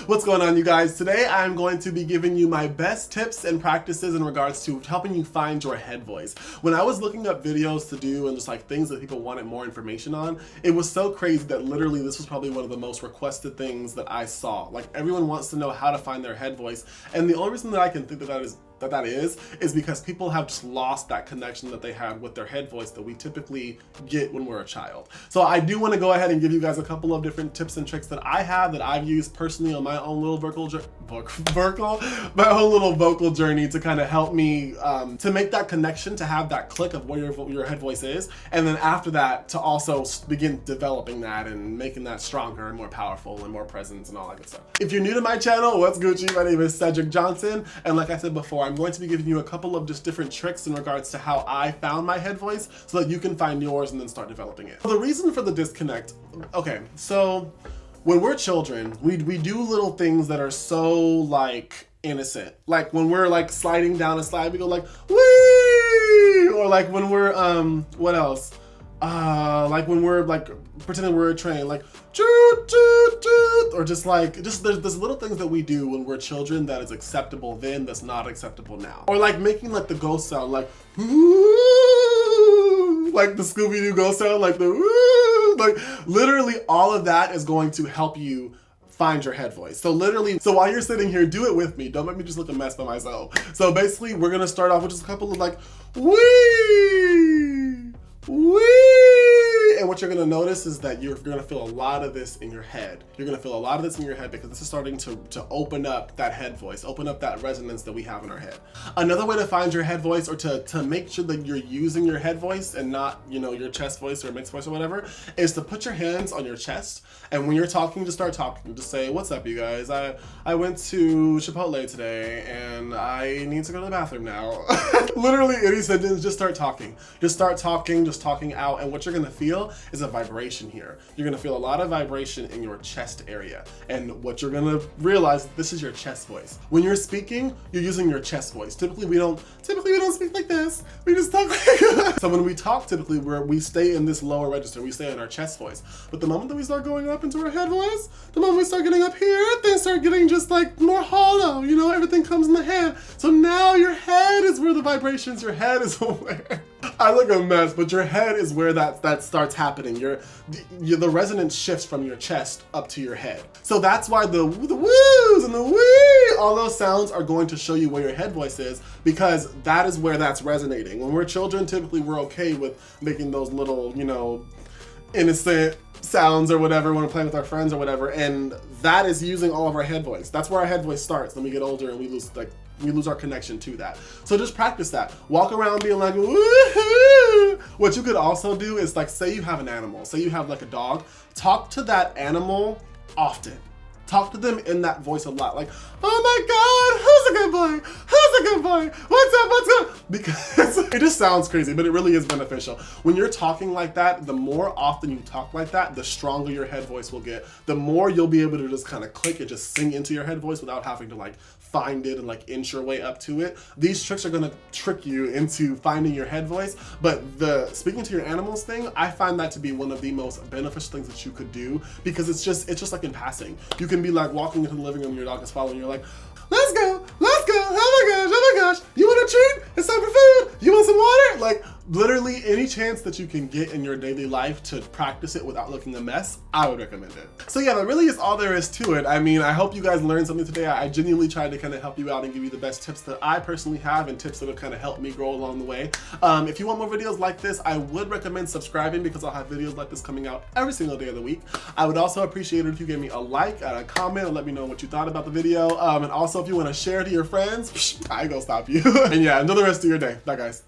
What's going on, you guys? Today I'm going to be giving you my best tips and practices in regards to helping you find your head voice. When I was looking up videos to do and just like things that people wanted more information on, it was so crazy that literally this was probably one of the most requested things that I saw. Like, everyone wants to know how to find their head voice, and the only reason that I can think that is because people have just lost that connection that they had with their head voice that we typically get when we're a child. So I do want to go ahead and give you guys a couple of different tips and tricks that I have that I've used personally on my own little vocal journey to kind of help me to make that connection, to have that click of where your head voice is, and then after that to also begin developing that and making that stronger and more powerful and more presence and all that good stuff. If you're new to my channel, what's Gucci? My name is Cedric Johnson, and like I said before, I'm going to be giving you a couple of just different tricks in regards to how I found my head voice so that you can find yours and then start developing it. So the reason for the disconnect, okay, so when we're children, we do little things that are so like innocent. Like when we're like sliding down a slide, we go like, wee! Or like when we're, what else? Like when we're like pretending we're a train, like toot toot toot, or just there's little things that we do when we're children that is acceptable then that's not acceptable now. Or like making like the ghost sound, like woo, like the Scooby-Doo ghost sound, like the woo, like literally all of that is going to help you find your head voice. So literally, so while you're sitting here, do it with me. Don't make me just look a mess by myself. So basically, we're gonna start off with just a couple of like wee. Whee! And what you're gonna notice is that you're gonna feel a lot of this in your head. You're gonna feel a lot of this in your head because this is starting to open up that head voice, open up that resonance that we have in our head. Another way to find your head voice, or to make sure that you're using your head voice and not, you know, your chest voice or mixed voice or whatever, is to put your hands on your chest. And when you're talking, just start talking. Just say, "What's up, you guys? I went to Chipotle today and I need to go to the bathroom now." Literally any sentence, just start talking. Just start talking, just talking out, and what you're gonna feel is a vibration here. You're gonna feel a lot of vibration in your chest area, and what you're gonna realize, this is your chest voice. When you're speaking, you're using your chest voice. Typically we don't speak like this. We just talk like so when we talk, typically we stay in this lower register. We stay in our chest voice. But the moment that we start going up into our head voice, the moment we start getting up here, things start getting just like more hollow. You know, everything comes in the head. So now your head is where the vibrations. Your head is where I look a mess, but your head is where that starts happening. The resonance shifts from your chest up to your head. So that's why the woos and the wee, all those sounds are going to show you where your head voice is, because that is where that's resonating. When we're children, typically we're okay with making those little, you know, innocent sounds or whatever when we're playing with our friends or whatever, and that is using all of our head voice. That's where our head voice starts. Then we get older and we lose our connection to that. So just practice that. Walk around being like, woohoo! What you could also do is, like, say you have an animal, say you have like a dog, talk to that animal often. Talk to them in that voice a lot. Like, "Oh my God, who's a good boy? Who's a good boy? What's up, what's up?" Because it just sounds crazy, but it really is beneficial. When you're talking like that, the more often you talk like that, the stronger your head voice will get. The more you'll be able to just kind of click and just sing into your head voice without having to like find it and like inch your way up to it. These tricks are gonna trick you into finding your head voice, but the speaking to your animals thing, I find that to be one of the most beneficial things that you could do, because it's just like in passing. You can be like walking into the living room and your dog is following you, you're like, let's go, oh my gosh, you want a treat? It's time for food, you want some water? Like, literally any chance that you can get in your daily life to practice it without looking a mess, I would recommend it. So yeah, that really is all there is to it. I mean, I hope you guys learned something today. I genuinely tried to kind of help you out and give you the best tips that I personally have, and tips that have kind of helped me grow along the way. If you want more videos like this, I would recommend subscribing, because I'll have videos like this coming out every single day of the week. I would also appreciate it if you gave me a like and a comment and let me know what you thought about the video. And also if you want to share to your friends, I ain't gonna stop you. And yeah, enjoy the rest of your day. Bye guys.